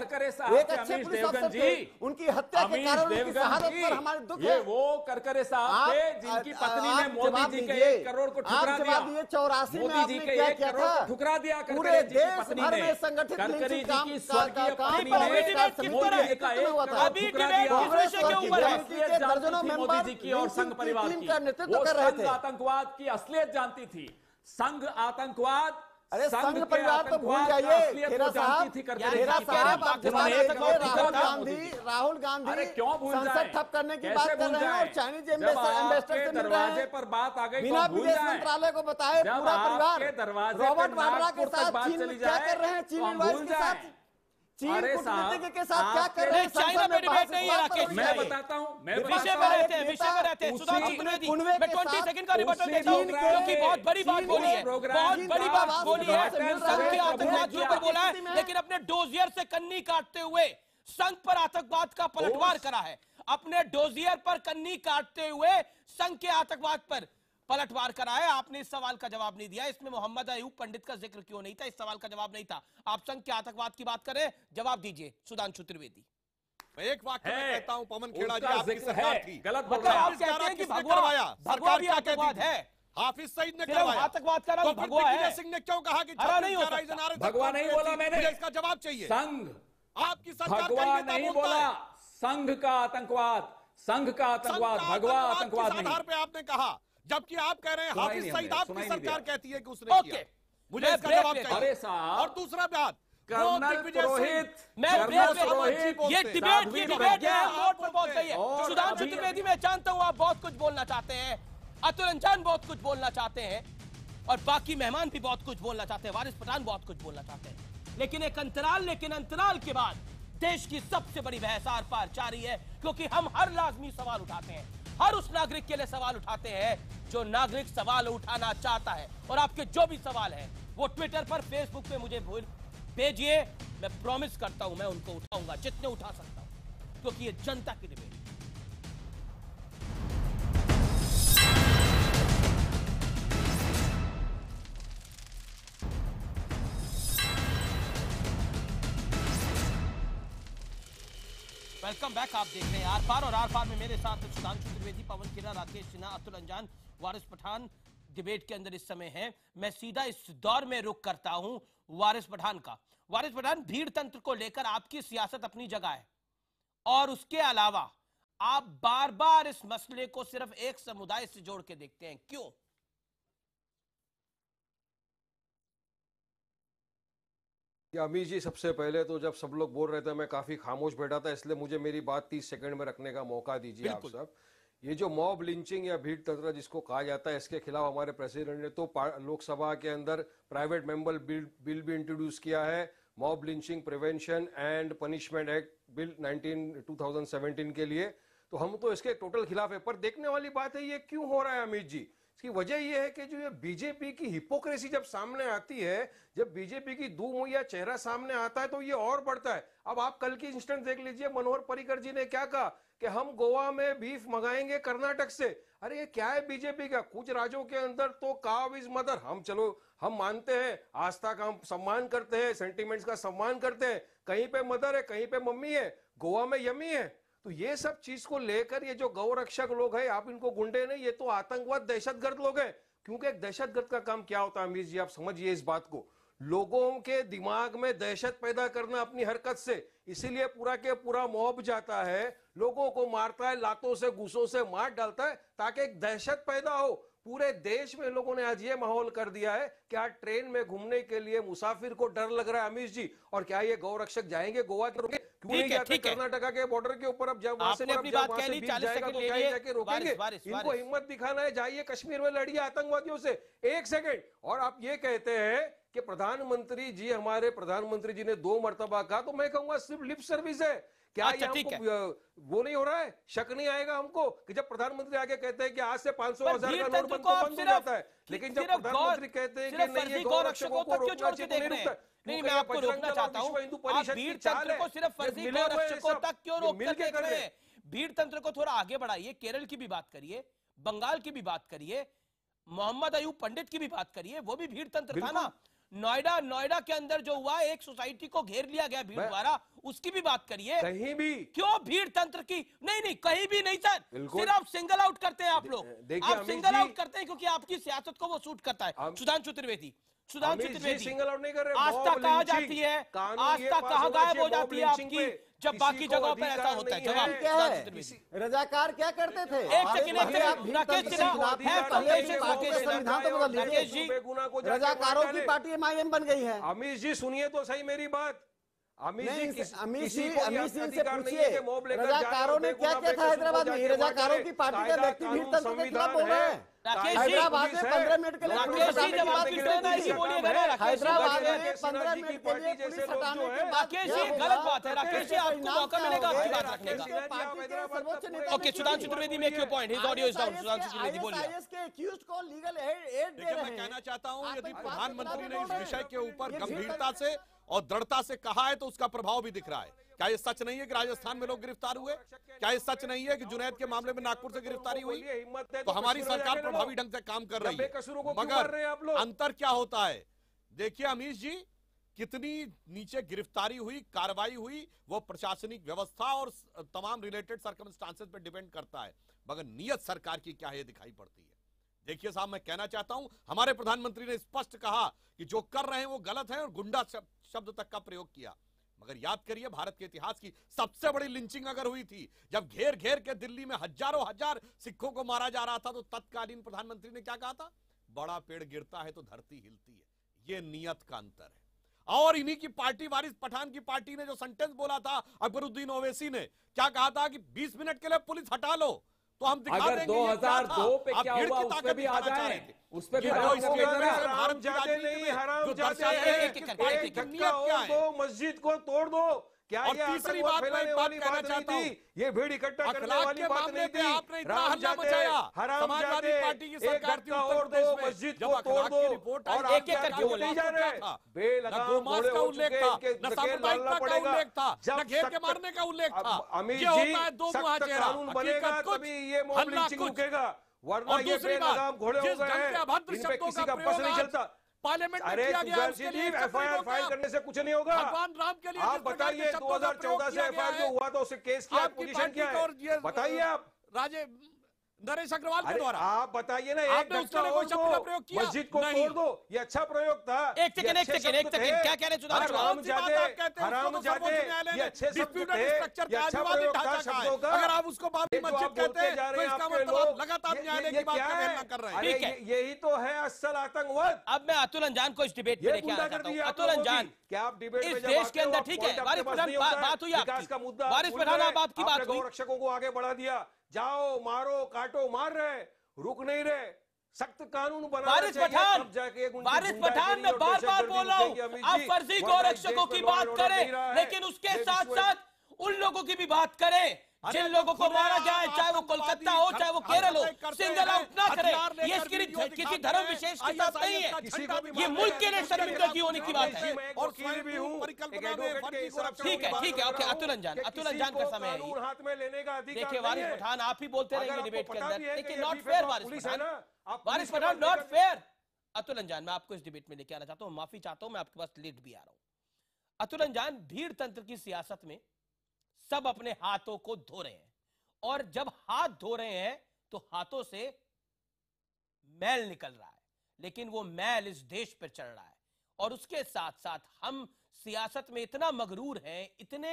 एक अच्छे पुलिस अफसर थे, उनकी हत्या के कारण उनकी शहादत पर हमारे दुख है। वो करकरे साहब थे जिनकी पत्नी ने मोदी जी के 1 करोड़ को ठुकरा दिया। 84 में आपने क्या किया था? ठुकरा दिया पूरे देश भर में संगठित करकरे जी की स्वर्गीय पत्नी ने मोदी जी का 1 करोड़ ठुकरा दिया। दर्जनों मोदी जी की और संघ परिवार की, वो संघ आतंकवाद की असलियत जानती थी। संघ आतंकवाद, अरे संघ परिवार तो भूल जाइए। खेरा साहब, राहुल गांधी संसद ठप करने की बात कर रहे हैं और चाइनीज एम्बेसडर से मिल रहे हैं। पर बात आ गई बिना विदेश मंत्रालय को बताए पूरा परिवार रॉबर्ट वाड्रा के साथ चीन क्या कर रहे हैं? चीन एडवाइस के साथ, चीन कूटनीतिज्ञ के साथ क्या कर रहे हैं? चाइना में डिबेट नहीं है राकेश, मैं बताता हूं, विषय में रहते हैं। सुधांशु त्रिवेदी, मैं 20 सेकंड का रिबर्टल देता हूं क्योंकि बहुत बड़ी बात बोली है, बहुत बड़ी बात बोली है। संघ के आतंकवाद के ऊपर बोला है, लेकिन अपने डोजियर से कन्नी काटते हुए संघ पर आतंकवाद का पलटवार करा है। अपने डोजियर पर कन्नी काटते हुए संघ के आतंकवाद पर पलटवार कराया। आपने इस सवाल का जवाब नहीं दिया, इसमें मोहम्मद अयूब पंडित का जिक्र क्यों नहीं था? इस सवाल का जवाब नहीं था। आप संघ के आतंकवाद की बात करें, जवाब दीजिए सुधांशु त्रिवेदी। मैं एक वाक्य में कहता हूं पवन खेड़ा जी, उसका आपकी जिक्र सरकार है, थी, गलत बोल मतलब रहे हैं। आप कहते हैं कि किसने भगवा करवाया? भगवा सरकार भी क्या कहती आतंकवाद थी? है। हाफिज सईद ने सिर्फ करवाया। आतंकवाद का तो नाम फिर भगवा है। दिग्विजय सिंह ने क्यों कहा कि हरा नहीं हो छत्तीसगढ़ सकता। नारे तक भगवा नहीं बोला मैंने, मुझे इसका जवाब चाहिए। संघ आपकी सरकार भगवा कई नेता नहीं बोलता है। बोला, संघ का आतंकवाद, संघ का आतंकवाद, भगवा आतंकवाद किस नहीं। आधार पे आपने कहा, जबकि आप कह रहे हैं सुनाई हाफिज नहीं सईद हमने, आपकी सुनाई नहीं सरकार दिया। कहती है कि उसने ओके, किया। मुझे मैं इसका ब्रेक जवाब लेता चाहिए। अरे साहब, और दूसरा बात, कर्नल पुरोहित, मैं कर्नल ब्रेक लेता हूं। पुरोहित, ये डिबेट है, मोड पर बहुत सही है। और सुधांशु अभी- त्रिवेदी, मैं जानता हूं आप बहुत कुछ बोलना चाहते हैं, अतुल अंजान बहुत कुछ बोलना चाहते हैं, और बाकी मेहमान भी बहुत कुछ बोलना चाहते हैं, वारिस पठान बहुत कुछ बोलना चाहते हैं, लेकिन अंतराल के बाद देश की सबसे बड़ी बहस आर पार जारी है, क्योंकि हम हर लाजमी सवाल उठाते हैं, हर उस नागरिक के लिए सवाल उठाते हैं जो नागरिक सवाल उठाना चाहता है। और आपके जो भी सवाल हैं वो ट्विटर पर, फेसबुक पे मुझे भेजिए, मैं प्रॉमिस करता हूं मैं उनको उठाऊंगा, जितने उठा सकता हूं, क्योंकि ये जनता की डिबेट है। Welcome back. आप देख रहे हैं आर पार, और आर पार में मेरे साथ सुधांशु त्रिवेदी, पवन खेड़ा, राकेश सिन्हा, अतुल अंजान, वारिस पठान डिबेट के अंदर इस समय है। मैं सीधा इस दौर में रुख करता हूं वारिस पठान का। वारिस पठान, भीड़ तंत्र को लेकर आपकी सियासत अपनी जगह है, और उसके अलावा आप बार बार इस मसले को सिर्फ एक समुदाय से जोड़ के देखते हैं, क्यों? अमीश जी, सबसे पहले तो जब सब लोग बोल रहे थे मैं काफी खामोश बैठा था, इसलिए मुझे मेरी बात 30 सेकंड में रखने का मौका दीजिए आप सब। ये जो मॉब लिंचिंग या भीड़ तंत्र जिसको कहा जाता है, इसके खिलाफ हमारे प्रेसिडेंट ने तो लोकसभा के अंदर प्राइवेट मेंबर बिल भी इंट्रोड्यूस किया है, mob lynching prevention and punishment act bill 2017 के लिए। तो हम तो इसके टोटल खिलाफ है। पर देखने वाली बात है ये क्यों हो रहा है अमित जी, इसकी वजह यह है कि जो ये बीजेपी की हिपोक्रेसी जब सामने आती है, जब बीजेपी की दुमुहिया चेहरा सामने आता है तो ये और बढ़ता है। अब आप कल की इंस्टेंट देख लीजिए, मनोहर पर्रिकर जी ने क्या कहा कि हम गोवा में बीफ मंगाएंगे कर्नाटक से। अरे ये क्या है बीजेपी का? कुछ राज्यों के अंदर तो काव इज मदर, हम मानते हैं, आस्था का हम सम्मान करते हैं, सेंटिमेंट्स का सम्मान करते हैं, कहीं पे मदर है, कहीं पे मम्मी है, गोवा में यमी है। तो ये सब चीज को लेकर ये जो गौ रक्षक लोग हैं, आप इनको गुंडे नहीं, ये तो आतंकवाद दहशतगर्द लोग हैं। क्योंकि एक दहशतगर्द का काम क्या होता है अमीर जी, आप समझिए इस बात को, लोगों के दिमाग में दहशत पैदा करना अपनी हरकत से। इसीलिए पूरा के पूरा मॉब जाता है, लोगों को मारता है, लातों से घूसों से मार डालता है, ताकि एक दहशत पैदा हो। पूरे देश में लोगों ने आज ये माहौल कर दिया है कि आज ट्रेन में घूमने के लिए मुसाफिर को डर लग रहा है अमीश जी। और क्या ये गौ रक्षक जाएंगे गोवा के? क्यों नहीं जाते कर्नाटका के बॉर्डर के ऊपर? अब जब वहां से जाएगा तो क्या जाके रोकेंगे? इनको हिम्मत दिखाना है, जाइए कश्मीर में लड़िए आतंकवादियों से। एक सेकेंड, और आप ये कहते हैं कि प्रधानमंत्री जी, हमारे प्रधानमंत्री जी ने 2 मरतबा कहा, तो मैं कहूंगा सिर्फ लिप सर्विस है क्या? ये हमको वो नहीं हो रहा है, शक नहीं आएगा हमको कि जब प्रधानमंत्री आगे कहते हैं कि आज से 500,000 का नोट बंद हो जाता है, लेकिन जब प्रधानमंत्री कहते हैं कि नहीं ये गौ रक्षकों को रोकना चाहिए तो नहीं रुकता। नहीं, मैं आपको रोकना चाहता हूं, आप भीड़ तंत्र को सिर्फ फर्जी गौ रक्षकों तक क्यों रोक कर देख रहे हैं? भीड़ तंत्र को थोड़ा आगे बढ़ाइए, केरल की भी बात करिए, बंगाल की भी बात करिए, मोहम्मद अयूब पंडित की भी बात करिए, वो भी भीड़ तंत्र था ना। नोएडा के अंदर जो हुआ, एक सोसाइटी को घेर लिया गया भीड़ द्वारा, उसकी भी बात करिए। कहीं भी क्यों भीड़ तंत्र की? नहीं, कहीं भी नहीं सर, सिर्फ सिंगल आउट करते हैं आप लोग। आप सिंगल आउट करते हैं क्योंकि आपकी सियासत को वो सूट करता है। सुधांशु त्रिवेदी, सिंगल आउट नहीं कर रहे। आस्था कहाँ जाती है? आस्था कहाँ गायब हो जाती है आपकी जब बाकी जगहों पर ऐसा होता है? जवाब क्या है? रजाकार क्या करते थे? एक सेकंड, राकेश संविधान तो बदल लीजिए। रजाकारों की पार्टी एमआईएम बन गई है। अमीश जी सुनिए तो सही मेरी बात। अमीश जी इनसे पूछिए, रजाकारों ने क्या क्या था हैदराबाद में? रजाकारों की पार्टी का व्यक्ति भीड़ तंत्र के खिलाफ बोल रहे हैं। हैदराबाद में 15 मिनट के लिए हैदराबाद में 15 मिनट के लिए पुलिस हटाने की बात, ये गलत बात है। राकेश जी, आपको मौका मिलेगा आपकी बात रखने का। Okay, Sudhanshu Trivedi, make your point, his audio is down. Sudhanshu Trivedi बोलिए। आईएएस के एक्यूज्ड को लीगल एड दे रहे हैं। मैं कहना चाहता हूं, यदि प्रधानमंत्री ने इस विषय के ऊपर गंभीरता से और दृढ़ता से कहा है तो उसका प्रभाव भी दिख रहा है। क्या ये सच नहीं है कि राजस्थान में लोग गिरफ्तार हुए? क्या ये सच नहीं है कि जुनैद के मामले में नागपुर से गिरफ्तारी हुई? तो हमारी सरकार प्रभावी ढंग से काम कर रही है, मगर अंतर क्या होता है? देखिए अमीश जी, कितनी नीचे गिरफ्तारी हुई, कार्रवाई हुई, वो प्रशासनिक व्यवस्था और तमाम रिलेटेड सर्कमस्टांसेस पे डिपेंड करता है, मगर नियत सरकार की क्या है ये दिखाई पड़ती है। देखिए साहब, मैं कहना चाहता हूं, हमारे प्रधानमंत्री ने स्पष्ट कहा कि जो कर रहे हैं वो गलत है और गुंडा शब्द तक का प्रयोग किया। मगर याद करिए, भारत के इतिहास की सबसे बड़ी लिंचिंग अगर हुई थी, जब घेर घेर के दिल्ली में हजारों हजार सिखों को मारा जा रहा था, तो तत्कालीन प्रधानमंत्री ने क्या कहा था? बड़ा पेड़ गिरता है तो धरती हिलती है। ये नियत का अंतर है। और इन्हीं की पार्टी, वारिस पठान की पार्टी ने जो सेंटेंस बोला था, अकबरुद्दीन ओवैसी ने क्या कहा था कि 20 मिनट के लिए पुलिस हटा लो, तो हम दिखा अगर देंगे 2002 पे क्या हुआ उस पे भी आ जाए, उस पे भी मस्जिद को तोड़ दो। क्या और ये तीसरी बात मैं एक बात कहना चाहता हूं, ये भीड़ इकट्ठा करने वाली बात नहीं थी। आपने इतना हल्ला मचाया, समाजवादी पार्टी की सरकार थी उत्तर प्रदेश में, मस्जिद जब को तोड़ दो रिपोर्ट और एक एक करके बोले जा रहे था, न गोमांस का उल्लेख था, न सामुदायिकता का उल्लेख था, न घेर के मारने का उल्लेख था। अमीर ये जी, होता है दो मुहा सख्त चेहरा, कानून बनेगा तभी ये मॉब लिंचिंग रुकेगा, वरना ये बेलगाम घोड़े हो गए हैं, इन पे किसी का बस नहीं चलता। पार्लियामेंट में अरे किया गया, उसके लिए एफआईआर फाइल करने से कुछ नहीं होगा। भगवान राम के लिए आप बताइए 2014 से एफआईआर जो हुआ था उससे केस किया, पोजीशन क्या है, बताइए आप। राजे नरेश अग्रवाल के द्वारा आप बताइए ना, एक उसके लिए कोई शब्द का प्रयोग किया? मस्जिद को तोड़ दो, ये अच्छा प्रयोग था। एक सेकंड क्या कह रहे सुधार? हरामजादे, ये अच्छे शब्द थे, ये अच्छा प्रयोग था शब्दों का। अगर आप उसको बाबरी मस्जिद कहते हैं तो इसका मतलब आप लगातार न्यायालय की बात का हेलना कर रहे हैं। यही तो है असल आतंकवाद। अब मैं अतुल अंजान को इस डिबेट में लेके आना चाहता हूं। अतुल अंजान, क्या आप डिबेट इस देश के अंदर, ठीक है, वारिस पठान बात हुई आपकी, का मुद्दा वारिस पठान आपकी बात हुई, गौरक्षकों को आगे बढ़ा दिया, जाओ मारो काटो, मार रहे, रुक नहीं रहे, सख्त कानून बनाना वारिस पठान मैं बार बार बोल रहा हूं, आप फर्जी गौरक्षकों की बात करें, लेकिन उसके साथ साथ उन लोगों की भी बात करें जिन लोगों को मारा गया है, चाहे वो कोलकाता हो चाहे वो केरल हो। सिंगल आउट ना करें, ये किसी धर्म विशेष के साथ नहीं है, ये मुल्क के लिए शर्मिंदा की होने की बात है। और भी हूं, ठीक है, ओके, अतुल अंजान का समय है हाथ में लेने का अधिकार। देखिए वारिस पठान, आप ही बोलते रहेंगे डिबेट के अंदर, लेकिन not fair Waris Pathan, not fair. Atul Anjaan, मैं आपको इस डिबेट में लेके आना चाहता हूं, माफी चाहता हूं, मैं आपके पास लेट भी आ रहा हूं। अतुल अंजान, भीड़ तंत्र की सियासत में सब अपने हाथों को धो रहे हैं, और जब हाथ धो रहे हैं तो हाथों से मैल निकल रहा है, लेकिन वो मैल इस देश पर चढ़ रहा है। और उसके साथ साथ हम सियासत में इतना मगरूर हैं, इतने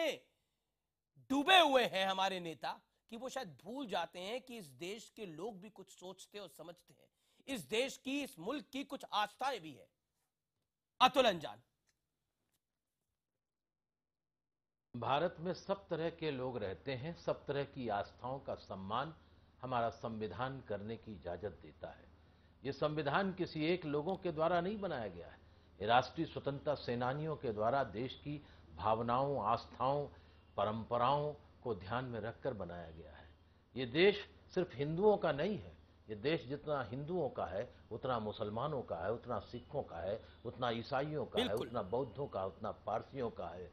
डूबे हुए हैं हमारे नेता, कि वो शायद भूल जाते हैं कि इस देश के लोग भी कुछ सोचते और समझते हैं, इस देश की, इस मुल्क की कुछ आस्थाएं भी है। अतुल अंजान, भारत में सब तरह के लोग रहते हैं, सब तरह की आस्थाओं का सम्मान हमारा संविधान करने की इजाजत देता है। ये संविधान किसी एक लोगों के द्वारा नहीं बनाया गया है, ये राष्ट्रीय स्वतंत्रता सेनानियों के द्वारा देश की भावनाओं, आस्थाओं, परंपराओं को ध्यान में रखकर बनाया गया है। ये देश सिर्फ हिंदुओं का नहीं है, ये देश जितना हिंदुओं का है उतना मुसलमानों का है, उतना सिखों का है, उतना ईसाइयों का है, उतना बौद्धों का, उतना पारसियों का है।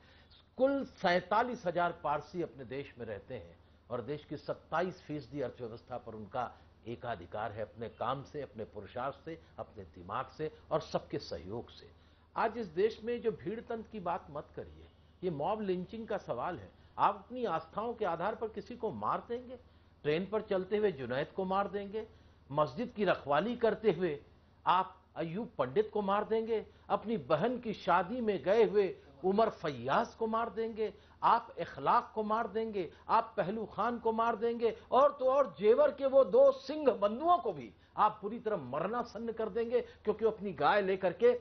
कुल 47,000 पारसी अपने देश में रहते हैं, और देश की 27% अर्थव्यवस्था पर उनका एकाधिकार है, अपने काम से, अपने पुरुषार्थ से, अपने दिमाग से और सबके सहयोग से। आज इस देश में जो भीड़ तंत्र की बात मत करिए, ये मॉब लिंचिंग का सवाल है। आप अपनी आस्थाओं के आधार पर किसी को मार देंगे, ट्रेन पर चलते हुए जुनैद को मार देंगे, मस्जिद की रखवाली करते हुए आप अयूब पंडित को मार देंगे, अपनी बहन की शादी में गए हुए उमर फैयाज को मार देंगे, आप इखलाक को मार देंगे, आप पहलू खान को मार देंगे, और तो और जेवर के वो 2 सिंह बंधुओं को भी आप पूरी तरह मरना सन्न कर देंगे, क्योंकि वो अपनी गाय लेकर के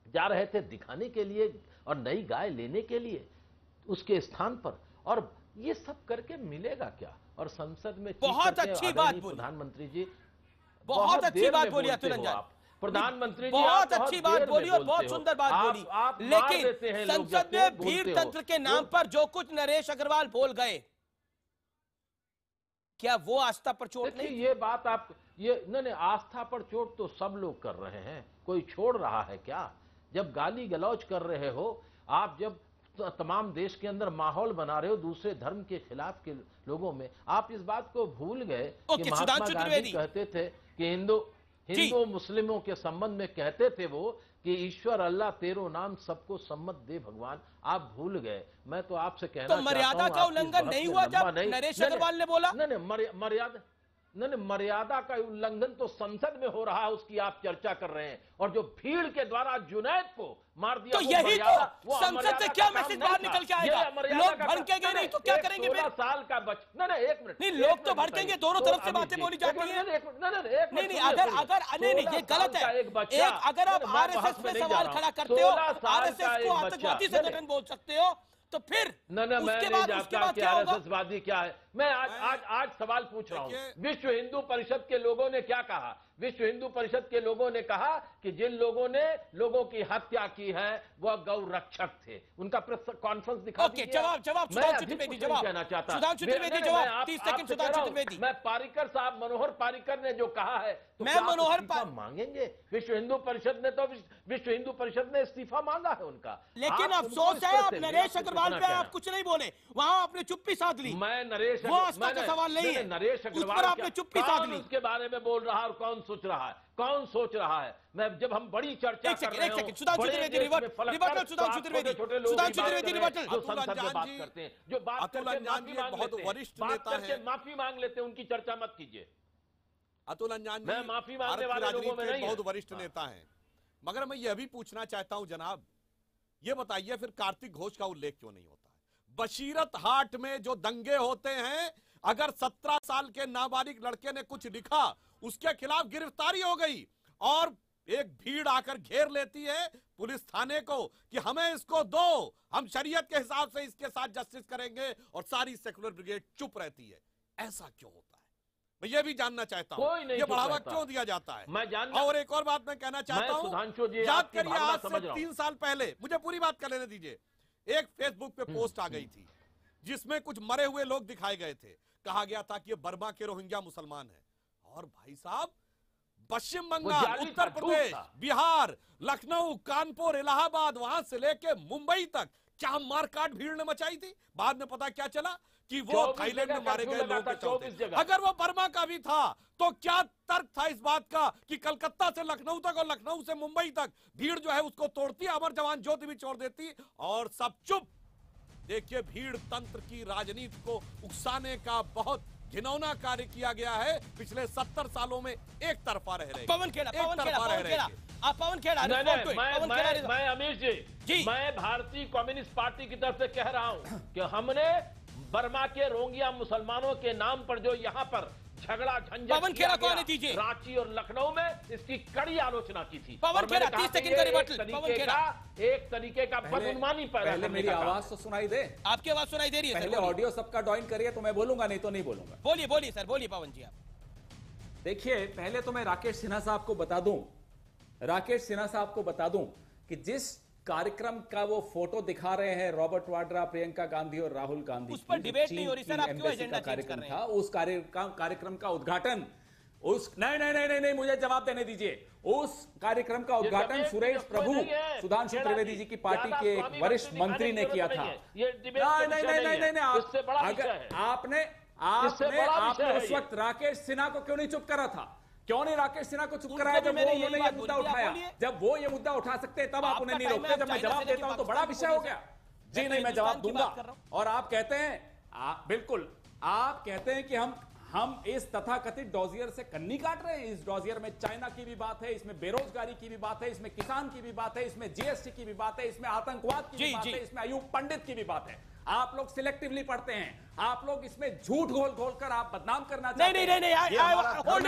जा रहे थे दिखाने के लिए और नई गाय लेने के लिए उसके स्थान पर। और ये सब करके मिलेगा क्या? और संसद में बहुत अच्छी बात बोली प्रधानमंत्री जी, बहुत अच्छी बात बोली अतुल अंजान, प्रधानमंत्री जी बहुत अच्छी बात बोली और बहुत सुंदर बात बोली, लेकिन संसद में भीड़ तंत्र के नाम पर जो कुछ नरेश अग्रवाल बोल गए, क्या वो आस्था पर चोट नहीं? ये बात आप ये नहीं, आस्था पर चोट तो सब लोग कर रहे हैं, कोई छोड़ रहा है क्या? जब गाली गलौज कर रहे हो आप, जब तमाम देश के अंदर माहौल बना रहे हो दूसरे धर्म के खिलाफ के लोगों में। आप इस बात को भूल गए कि महात्मा गांधी कहते थे कि हिंदू मुस्लिमों के संबंध में कहते थे वो कि ईश्वर अल्लाह तेरो नाम सबको सम्मत दे भगवान। आप भूल गए। मैं तो आपसे कहना तो मर्यादा का उल्लंघन नहीं हुआ जब नरेश अग्रवाल ने बोला? नहीं, मर्यादा का उल्लंघन तो संसद में हो रहा है, उसकी आप चर्चा कर रहे हैं। और जो भीड़ के द्वारा जुनैद को मार दिया, तो यही तो संसद से क्या मैसेज बाहर निकल के आएगा? लोग भड़केंगे नहीं तो क्या करेंगे? 16 साल का बच्चा, नहीं 1 मिनट, नहीं लोग तो भड़केंगे, दोनों तरफ से बातें बोली जाती है। नहीं, अगर ये गलत है। अगर आप आरएसएस पे सवाल खड़ा करते हो, आरएसएस को आतंकवादी संगठन बोल सकते हो, तो फिर उसके बाद क्या होगा? आरएसएसवादी क्या है? मैं आज सवाल पूछ रहा हूँ। विश्व हिंदू परिषद के लोगों ने क्या कहा? विश्व हिंदू परिषद के लोगों ने कहा कि जिन लोगों ने लोगों की हत्या की है वह गौ रक्षक थे। उनका प्रेस कॉन्फ्रेंस दिखा दीजिए। जवाब सुधांशु त्रिवेदी जवाब कहना चाहता। सुधांशु त्रिवेदी जवाब 30 सेकंड सुधांशु त्रिवेदी। मैं पारिकर साहब, मनोहर पारिकर ने जो कहा है तो मैं मनोहर मांगेंगे। विश्व हिंदू परिषद ने तो विश्व हिंदू परिषद ने इस्तीफा मांगा है उनका। लेकिन अफसोस है आप नरेश अग्रवाल पे आप कुछ नहीं बोले, वहां आपने चुप्पी साध ली। मैं नरेश, वो आस्था का सवाल नहीं है, नरेश अग्रवाल आपने चुप्पी साध ली। उसके बारे में बोल रहा है और कौन सोच रहा है? कौन सोच रहा है? मैं जब हम बड़ी चर्चा कर रहे हैं, सुधांशु त्रिवेदी रिवर्टल, सुधांशु त्रिवेदी रिवर्टल, जो संसद में बात करते हैं, जो बात करके माफी मांग बहुत वरिष्ठ नेता हैं, माफी मांग लेते हैं, उनकी चर्चा मत कीजिए। अतुल अंजान जी मैं माफी मांगने वाले लोगों में नहीं, बहुत वरिष्ठ नेता हैं। मगर मैं यह भी पूछना चाहता हूं जनाब, ये बताइए फिर कार्तिक घोष का उल्लेख क्यों नहीं होता है? बशीरत हाट में जो दंगे होते हैं, अगर 17 साल के नाबालिग लड़के ने कुछ लिखा, उसके खिलाफ गिरफ्तारी हो गई और एक भीड़ आकर घेर लेती है पुलिस थाने को कि हमें इसको दो, हम शरीयत के हिसाब से इसके साथ जस्टिस करेंगे, और सारी सेकुलर ब्रिगेड चुप रहती है। ऐसा क्यों होता है? मैं ये भी जानना चाहता हूं, ये बढ़ावा क्यों दिया जाता है? मैं जानना। और एक और बात मैं कहना चाहता हूं, याद करिए आज से 3 साल पहले, मुझे पूरी बात कर लेने दीजिए, एक फेसबुक पे पोस्ट आ गई थी जिसमें कुछ मरे हुए लोग दिखाए गए थे। कहा गया था कि ये बर्मा के रोहिंग्या मुसलमान हैं। और भाई साहब, पश्चिम बंगाल, उत्तर प्रदेश, बिहार, लखनऊ, कानपुर, इलाहाबाद, वहां से लेके मुंबई तक क्या मारकाट भीड़ ने मचाई थी। बाद में पता क्या चला कि वो थाईलैंड में मारे गए लोग के चलते। अगर वो बर्मा का भी था तो क्या तर्क था इस बात का कि कलकत्ता से लखनऊ तक और लखनऊ से मुंबई तक भीड़ जो है उसको तोड़ती, अमर जवान ज्योति भी छोड़ देती और सब चुप। देखिए, भीड़ तंत्र की राजनीति को उकसाने का बहुत घिनौना कार्य किया गया है पिछले 70 सालों में। एक तरफा रह रहे पवन खेड़ा मैं अमीश जी, मैं भारतीय कम्युनिस्ट पार्टी की तरफ से कह रहा हूं कि हमने बर्मा के रोहिंग्या मुसलमानों के नाम पर जो यहाँ पर झगड़ा झंझट किया गया रांची और लखनऊ में, इसकी कड़ी आलोचना की थी। पवन खेड़ा 30 सेकंड का रिबटल। एक तरीके का बदगुमानी पैदा करने का। मेरी आवाज तो सुनाई दे। आपकी आवाज सुनाई दे रही है। पहले ऑडियो सबका ज्वाइन करिए तो मैं बोलूंगा, नहीं तो नहीं बोलूंगा। बोलिए सर, बोलिए पवन जी। आप देखिए, पहले तो मैं राकेश सिन्हा साहब को बता दूं कि जिस कार्यक्रम का वो फोटो दिखा रहे हैं रॉबर्ट वाड्रा, प्रियंका गांधी और राहुल गांधी, उस पर डिबेट नहीं हो रही सर, आप क्यों एजेंडा चेंज कर रहे हैं? उस कार्यक्रम का उद्घाटन नहीं, मुझे जवाब देने दीजिए। उस कार्यक्रम का उद्घाटन सुरेश प्रभु, सुधांशु त्रिवेदी जी की पार्टी के एक वरिष्ठ मंत्री ने किया था। आपने उस वक्त राकेश सिन्हा को क्यों नहीं चुप करा था? क्यों नहीं राकेश सिन्हा को चुप कराया जब उन्होंने ये मुद्दा उठाया? जब वो ये मुद्दा उठा सकते हैं तब आप उन्हें नहीं रोकते। जब मैं जवाब देता हूं तो बड़ा विषय हो गया। जी नहीं, मैं जवाब दूंगा। और आप कहते हैं, बिल्कुल आप कहते हैं कि हम इस तथाकथित डॉजियर से कन्नी काट रहे हैं। इस डॉजियर में चाइना की भी बात है, इसमें बेरोजगारी की भी बात है, इसमें किसान की भी बात है, इसमें जीएसटी की भी बात है, इसमें आतंकवाद की भी बात है, इसमें अयूब पंडित की भी बात है। आप लोग सिलेक्टिवली पढ़ते हैं, आप लोग इसमें झूठ घोल कर आप बदनाम करना चाहते हैं। नहीं, होल्ड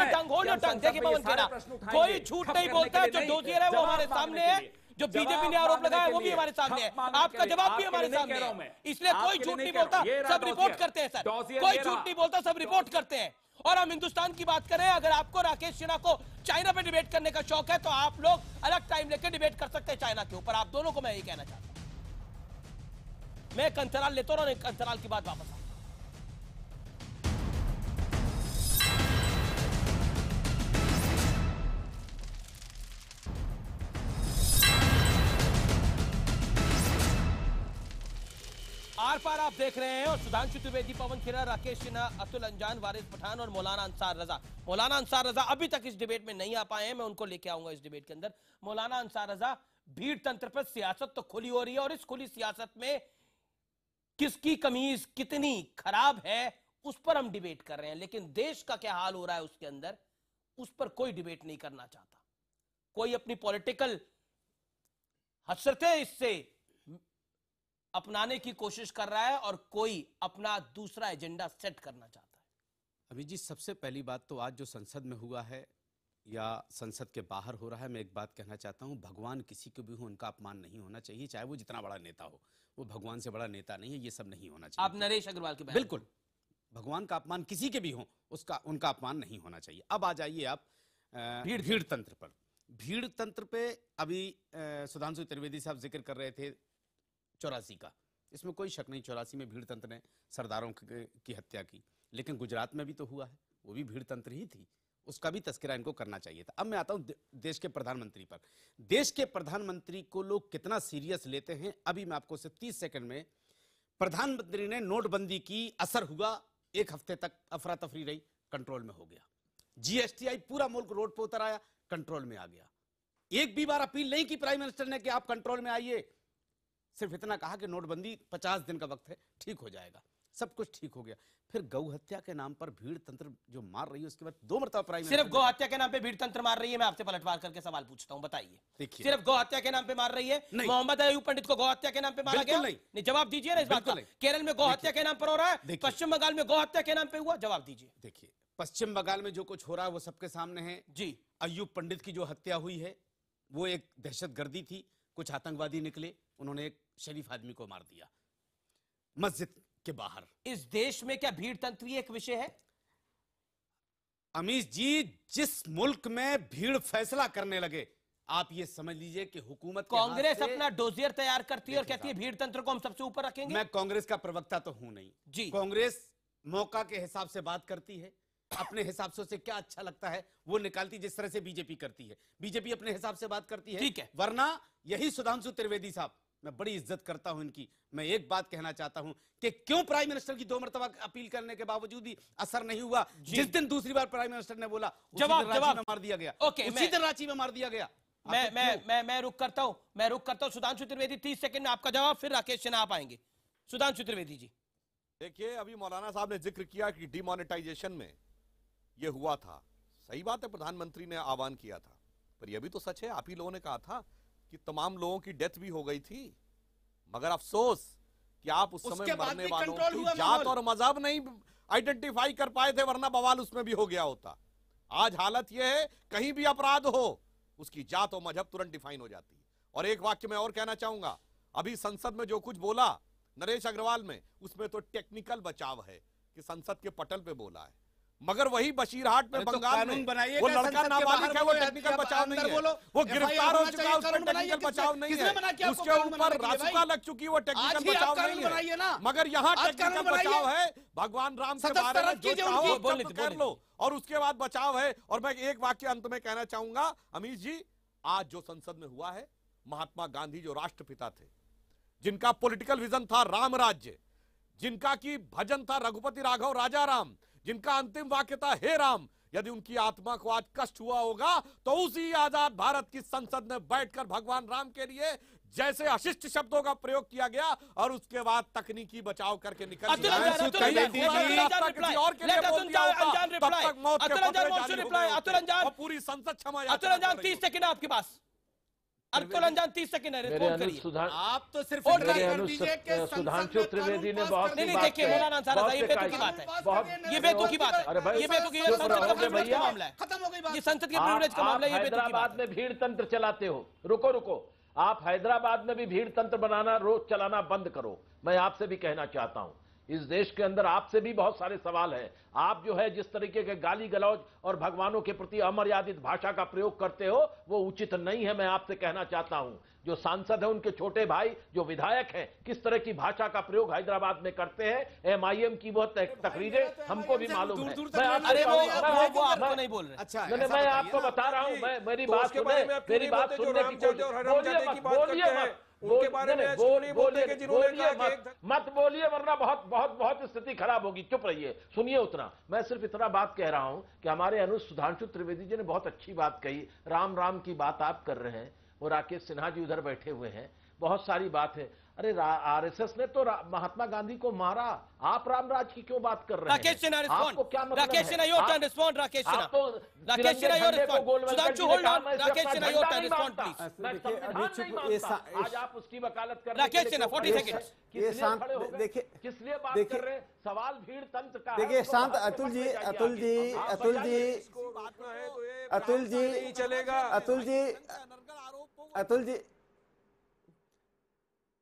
योर टंग। देखिए पवन खेड़ा, कोई झूठ नहीं बोलता। जो डोजियर है वो हमारे सामने है, जो बीजेपी ने आरोप लगाया वो भी हमारे सामने है, आपका जवाब भी हमारे सामने है। इसलिए कोई झूठ नहीं बोलता, सब रिपोर्ट करते हैं सर। कोई झूठ नहीं बोलता, सब रिपोर्ट करते हैं। और हम हिंदुस्तान की बात करें, अगर आपको राकेश सिन्हा को चाइना पे डिबेट करने का शौक है तो आप लोग अलग टाइम लेकर डिबेट कर सकते हैं चाइना के ऊपर। आप दोनों को मैं यही कहना चाहता हूं। मैं एक अंतराल लेता हूं और एक अंतराल की बात वापस आता। आर पार आप देख रहे हैं और सुधांशु त्रिवेदी, पवन खेरा, राकेश सिन्हा, अतुल अंजान, वारिस पठान और मौलाना अंसार रजा। मौलाना अंसार रजा अभी तक इस डिबेट में नहीं आ पाए हैं, मैं उनको लेके आऊंगा इस डिबेट के अंदर। मौलाना अंसार रजा, भीड़ तंत्र पर सियासत तो खुली हो रही है और इस खुली सियासत में किसकी कमीज कितनी खराब है उस पर हम डिबेट कर रहे हैं, लेकिन देश का क्या हाल हो रहा है उसके अंदर, उस पर कोई डिबेट नहीं करना चाहता। कोई अपनी पॉलिटिकल हसरतें इससे अपनाने की कोशिश कर रहा है और कोई अपना दूसरा एजेंडा सेट करना चाहता है। अभी जी, सबसे पहली बात तो आज जो संसद में हुआ है या संसद के बाहर हो रहा है, मैं एक बात कहना चाहता हूं, भगवान किसी को भी हो उनका अपमान नहीं होना चाहिए, चाहे वो जितना बड़ा नेता हो। वो भगवान से बड़ा नेता नहीं है, ये सब नहीं होना चाहिए। आप नरेश अग्रवाल के बिल्कुल, भगवान का अपमान किसी के भी हो उनका अपमान नहीं होना चाहिए। अब आ जाइए आप भीड़ तंत्र पर। भीड़ तंत्र पे अभी सुधांशु त्रिवेदी साहब जिक्र कर रहे थे 84 का, इसमें कोई शक नहीं, 84 में भीड़ तंत्र ने सरदारों की हत्या की, लेकिन गुजरात में भी तो हुआ है, वो भी भीड़ तंत्र ही थी, उसका भी तस्करा इनको करना चाहिए था। अब मैं आता हूं देश के प्रधानमंत्री पर। देश के प्रधानमंत्री को लोग कितना सीरियस लेते हैं, अभी मैं आपको सिर्फ 30 सेकंड में, प्रधानमंत्री ने नोटबंदी की, असर हुआ, एक हफ्ते तक अफरा तफरी रही, कंट्रोल में हो गया। जीएसटी आई, पूरा मुल्क रोड पर उतर आया, कंट्रोल में आ गया। एक भी बार अपील नहीं की प्राइम मिनिस्टर ने कि आप कंट्रोल में आइए, सिर्फ इतना कहा कि नोटबंदी 50 दिन का वक्त है, ठीक हो जाएगा, सब कुछ ठीक हो गया। फिर गौ हत्या के नाम पर भीड़ तंत्र जो मार रही है, उसके बाद 2 मरतबा प्राइम मिनिस्टर, सिर्फ गौ हत्या के नाम पे भीड़ तंत्र मार रही है। मैं आपसे पलटवार करके सवाल पूछता हूं, बताइए, देखिए, सिर्फ गौ हत्या के नाम पे मार रही है? मोहम्मद अयूब पंडित को गौ हत्या के नाम पे मारा गया? नहीं, जवाब दीजिए ना इस बात का। केरल में गौ हत्या के नाम पर हो रहा है, पश्चिम बंगाल में गौ हत्या के नाम पे हुआ, जवाब दीजिए। देखिए, पश्चिम बंगाल में जो कुछ हो रहा है वो सबके सामने है जी। अयूब पंडित की जो हत्या हुई है वो एक दहशतगर्दी थी, कुछ आतंकवादी निकले, उन्होंने एक शरीफ आदमी को मार दिया मस्जिद के बाहर। इस देश में क्या भीड़ तंत्र एक विषय है? अमीश जी, जिस मुल्क में भीड़ फैसला करने लगे, आप ये समझ लीजिए कि हुकूमत कांग्रेस अपना डोजियर तैयार करती है और कहती है भीड़ तंत्र को हम सबसे ऊपर रखेंगे। मैं कांग्रेस का प्रवक्ता तो हूं नहीं जी। कांग्रेस मौका के हिसाब से बात करती है, अपने हिसाब से उसे क्या अच्छा लगता है वो निकालती, जिस तरह से बीजेपी करती है। बीजेपी अपने हिसाब से बात करती है, ठीक है। वरना यही सुधांशु त्रिवेदी साहब, मैं बड़ी इज्जत करता हूं इनकी, मैं एक बात कहना चाहता हूं कि क्यों प्राइम मिनिस्टर की 2 मरतबा अपील करने के बावजूद भी असर नहीं हुआ? जिस दिन दूसरी बार प्राइम मिनिस्टर ने बोला, जवाब मार दिया गया। ओके, उसी दिन रांची में मार दिया गया। मैं रुक करता हूं। सुधांशु त्रिवेदी 30 सेकंड में आपका जवाब, फिर राकेश सिन्हा आप आएंगे। सुधांशु त्रिवेदी जी। देखिए, अभी मौलाना साहब ने जिक्र किया कि डिमोनेटाइजेशन में ये हुआ था, सही बात है, प्रधानमंत्री ने आह्वान किया था, पर यह भी तो सच है, आप ही लोगों ने कहा था कि तमाम लोगों की डेथ भी हो गई थी, मगर अफसोस कि आप उस समय मरने वालों की जात और मजहब नहीं आइडेंटिफाई कर पाए थे, वरना बवाल उसमें भी हो गया होता। आज हालत यह है, कहीं भी अपराध हो उसकी जात और मजहब तुरंत डिफाइन हो जाती है। और एक वाक्य मैं और कहना चाहूंगा, अभी संसद में जो कुछ बोला नरेश अग्रवाल में, उसमें तो टेक्निकल बचाव है कि संसद के पटल पे बोला है, मगर वही बशीरहाट में बंगाल में वो लड़का नाबालिग है, वो टेक्निकल बचाव नहीं है, वो गिरफ्तार हो चुका है, उसमें टेक्निकल बचाव नहीं है, उसके ऊपर रासुका लग चुकी है, वो टेक्निकल बचाव नहीं है, मगर यहाँ टेक्निकल बचाव है। भगवान राम के बारे में जो चाहो कर लो, और उसके बाद बचाव है। और मैं एक वाक्य अंत में कहना चाहूंगा, अमीश जी, आज जो संसद में हुआ है, महात्मा गांधी जो राष्ट्रपिता थे, जिनका पॉलिटिकल विजन था राम राज्य, जिनका की भजन था रघुपति राघव राजा राम, जिनका अंतिम वाक्य था हे राम, यदि उनकी आत्मा को आज कष्ट हुआ होगा तो उसी आजाद भारत की संसद में बैठकर भगवान राम के लिए जैसे अशिष्ट शब्दों का प्रयोग किया गया और उसके बाद तकनीकी बचाव करके निकल और पूरी संसद क्षमा। 30 सेकंड आपके पास। अतुल अंजान 30 सेकंड है, रिस्पॉन्ड करिए। आप तो सिर्फ सुधांशु त्रिवेदी ने बहुत नहीं देखिए, मौलाना अंसार रजा, ये बेतुकी बात है, ये बेतुकी बात है, ये बेतुकी का मामला है, खत्म हो गई बात। ये संसद के प्रिविलेज का मामला है, ये बेतुकी बात में भीड़ तंत्र चलाते हो। रुको, आप हैदराबाद में भी भीड़ तंत्र बनाना, रोज चलाना बंद करो। मैं आपसे भी कहना चाहता हूं, इस देश के अंदर आपसे भी बहुत सारे सवाल हैं। आप जो है जिस तरीके के गाली गलौज और भगवानों के प्रति अमर्यादित भाषा का प्रयोग करते हो, वो उचित नहीं है। मैं आपसे कहना चाहता हूं, जो सांसद है, उनके छोटे भाई जो विधायक हैं, किस तरह की भाषा का प्रयोग हैदराबाद में करते हैं। MIM की वो तकरीरें हमको भी मालूम है। मैं आपको बता रहा हूं, मेरी बात सुनने की कोशिश, बोलिए मत, उनके बारे में क्यों नहीं बोलते कि जिन्होंने कहा कि मत बोलिए वरना बहुत बहुत बहुत स्थिति खराब होगी। चुप रहिए, सुनिए उतना। मैं सिर्फ इतना बात कह रहा हूं कि हमारे अनुज सुधांशु त्रिवेदी जी ने बहुत अच्छी बात कही। राम राम की बात आप कर रहे हैं, वो राकेश सिन्हा जी उधर बैठे हुए हैं, बहुत सारी बात है। अरे आरएसएस ने तो महात्मा गांधी को मारा, आप रामराज की क्यों बात कर रहे हैं? राकेश सिन्हा आपको क्या मतलब Rakesh Sinha your turn respond. Rakesh Sinha Rakesh Sinha your respond. Sudhanshu hold on. Rakesh Sinha your turn respond please. आज आप उसकी वकालत कर राकेश सिन्हा 40 सेकंड्स। ये शांत देखिए, किस लिए बात कर रहे हैं? सवाल भीड़ तंत्र का। देखिए शांत, अतुल जी अतुल जी अतुल जी अतुल जी चलेगा। अतुल जी अतुल जी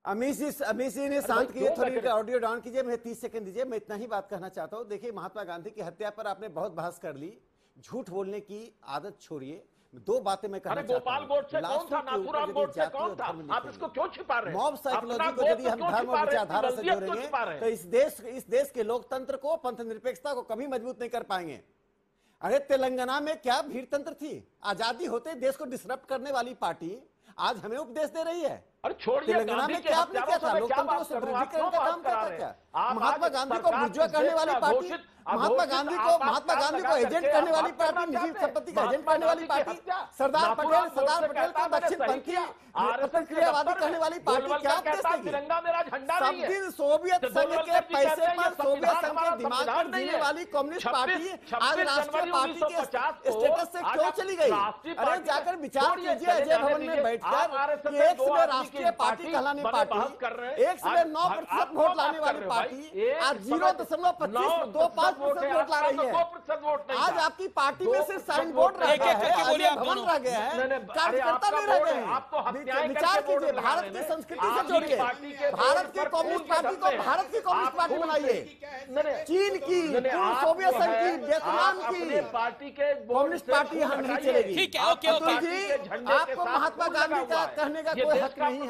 अमीश जी ने शांत किए, थोड़ी ऑडियो डाउन कीजिए, मुझे 30 सेकंड दीजिए। मैं इतना ही बात कहना चाहता हूं। देखिए महात्मा गांधी की हत्या पर आपने बहुत बहस कर ली, झूठ बोलने की आदत छोड़िए। दो बातें मैं कहना चाहता हूं। गोपाल गोडसे कौन था? नाथूराम गोडसे कौन था? आप इसको क्यों छिपा रहे हैं? मॉब साइकोलॉजी को यदि हम धर्म और विचारधारा से जोड़ेंगे तो इस देश के लोकतंत्र को, पंथ निरपेक्षता को कभी मजबूत नहीं कर पाएंगे। अरे तेलंगाना में क्या भीड़ तंत्र थी? आजादी होते देश को डिसरप्ट करने वाली पार्टी आज हमें उपदेश दे रही है। अरे छोड़िए, तेलंगाना में क्या आपने किया था? लोकतंत्र को सुदृढ़ीकरण का काम करता क्या? महात्मा गांधी को बुर्जुआ करने वाली पार्टी, महात्मा गांधी को एजेंट करने वाली पार्टी, निजी संपत्ति का एजेंट करने वाली पार्टी, सरदार पटेल को दक्षिणपंथी प्रतिक्रियावादी करने वाली पार्टी क्या उपदेश देगी? सब दिन सोवियत संघ के पैसे पर, सोवियत संघ के दिमाग पर जीने वाली कम्युनिस्ट पार्टी आज राष्ट्रीय पार्टी के स्टेटस से क्यों चली गई? अरे जाकर विचार कीजिए अजय भवन में बैठकर। एक समय राष्ट्रीय पार्टी कहलाने पार्टी, एक समय 9% वोट लाने वाली पार्टी आज 0.25% वोट ला रही है। आज आपकी पार्टी में से साइन बोर्ड रह गया है, भवन रह गया है, कार्यकर्ता नहीं रह गए हैं। विचार कीजिए, भारत की संस्कृति से जोड़िए। भारत की कम्युनिस्ट पार्टी को भारत की कम्युनिस्ट पार्टी बनाइए। चीन की, सोवियत संघ की, वियतनाम की पार्टी के कम्युनिस्ट पार्टी यहाँ नहीं चलेगी। ठीक है, ओके आपको महात्मा गांधी का कहने का कोई हक नहीं है।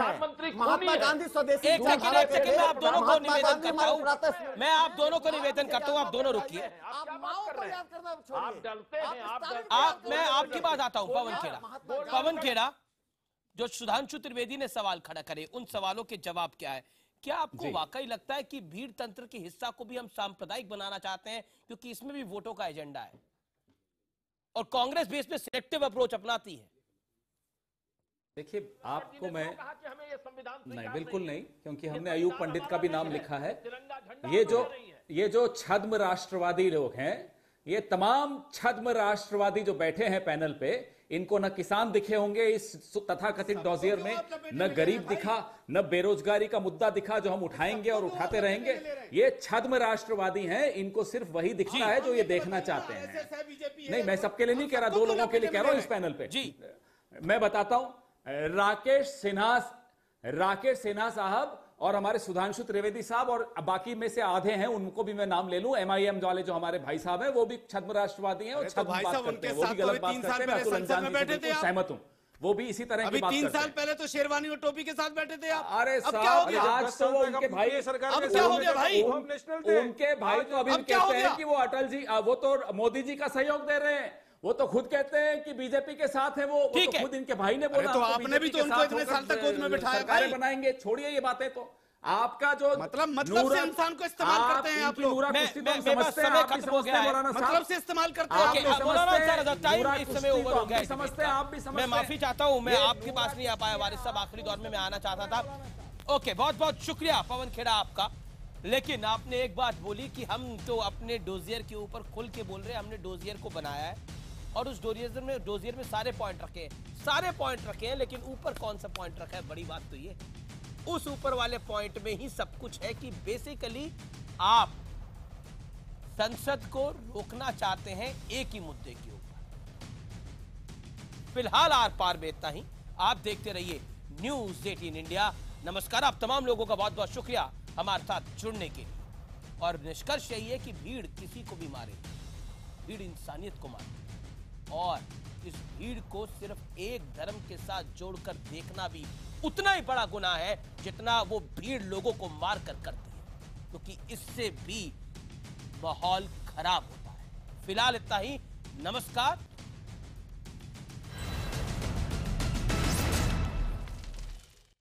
महात्मा गांधी स्वदेशी एक सेकंड मैं आप दोनों को निवेदन करता हूँ, मैं आप दोनों को निवेदन करता हूँ, आप दोनों रुकिए। मैं आपकी बात आता हूँ। पवन खेड़ा जो सुधांशु त्रिवेदी ने सवाल खड़ा करे, उन सवालों के जवाब क्या है? क्या आपको वाकई लगता है कि भीड़ तंत्र के हिस्सा को भी हम सांप्रदायिक बनाना चाहते हैं? क्योंकि इसमें भी वोटों का एजेंडा है और कांग्रेस भी इसमें सिलेक्टिव अप्रोच अपनाती है। देखिए आपको मैं नहीं, बिल्कुल नहीं, क्योंकि हमने अयूब पंडित का भी नाम लिखा है। ये जो छद्म राष्ट्रवादी लोग हैं, ये तमाम छद्म राष्ट्रवादी जो बैठे हैं पैनल पे, इनको न किसान दिखे होंगे इस तथाकथित डॉजियर में, न गरीब दिखा, न बेरोजगारी का मुद्दा दिखा जो हम उठाएंगे और उठाते रहेंगे। ये छद्म राष्ट्रवादी हैं, इनको सिर्फ वही दिखता है जो ये देखना चाहते हैं। नहीं, मैं सबके लिए नहीं कह रहा, दो लोगों के लिए कह रहा हूं इस पैनल पे। मैं बताता हूं, राकेश सिन्हा साहब और हमारे सुधांशु त्रिवेदी साहब और बाकी में से आधे हैं, उनको भी मैं नाम ले लूं। MIM वाले जो हमारे भाई साहब हैं वो भी छद्म राष्ट्रवादी हैं और छद्म बात करते हैं, वो भी गलत बात करते हैं। मैं अतुल अंजान जी से सहमत हूं, वो भी इसी तरह की बात करते हैं। 3 साल पहले तो शेरवानी और टोपी के साथ बैठे थे आप। अरे साहब, आज तो वो उनके भाई, अब क्या हो गया भाई? उनके भाई तो अभी कहते हैं कि वो अटल जी, वो तो मोदी जी का सहयोग दे रहे हैं। वो तो खुद कहते हैं कि बीजेपी के साथ है। वो तो खुद इनके भाई ने बोला। तो आपने भी तो उनको इतने साल तक गोद में बिठाया। सरकारें बनाएंगे, छोड़िए ये बातें। तो आपका जो मतलब से इंसान को इस्तेमाल करते हैं आप लोग। समय खत्म हो गया है, मतलब से इस्तेमाल करते हैं। आप भी मैं माफी चाहता हूँ, मैं आपके पास नहीं आ पाया वारिस साहब, आखिरी दौर में मैं आना चाहता था। ओके, बहुत बहुत शुक्रिया पवन खेड़ा आपका। लेकिन आपने एक बात बोली कि हम तो अपने डोजियर के ऊपर खुल के बोल रहे हैं, हमने डोजियर को बनाया है और उस डोजियर में सारे पॉइंट रखे हैं, लेकिन ऊपर कौन सा पॉइंट रखा है? बड़ी बात तो ये, उस ऊपर वाले पॉइंट में ही सब कुछ है कि बेसिकली आप संसद को रोकना चाहते हैं एक ही मुद्दे के ऊपर। फिलहाल आर पार में इतना ही। आप देखते रहिए न्यूज़ 18 इंडिया। नमस्कार, आप तमाम लोगों का बहुत बहुत शुक्रिया हमारे साथ जुड़ने के लिए। और निष्कर्ष यही है कि भीड़ किसी को भी मारे, भीड़ इंसानियत को मारे, और इस भीड़ को सिर्फ एक धर्म के साथ जोड़कर देखना भी उतना ही बड़ा गुनाह है जितना वो भीड़ लोगों को मार कर करती है, क्योंकि इससे भी माहौल खराब होता है। फिलहाल इतना ही। नमस्कार।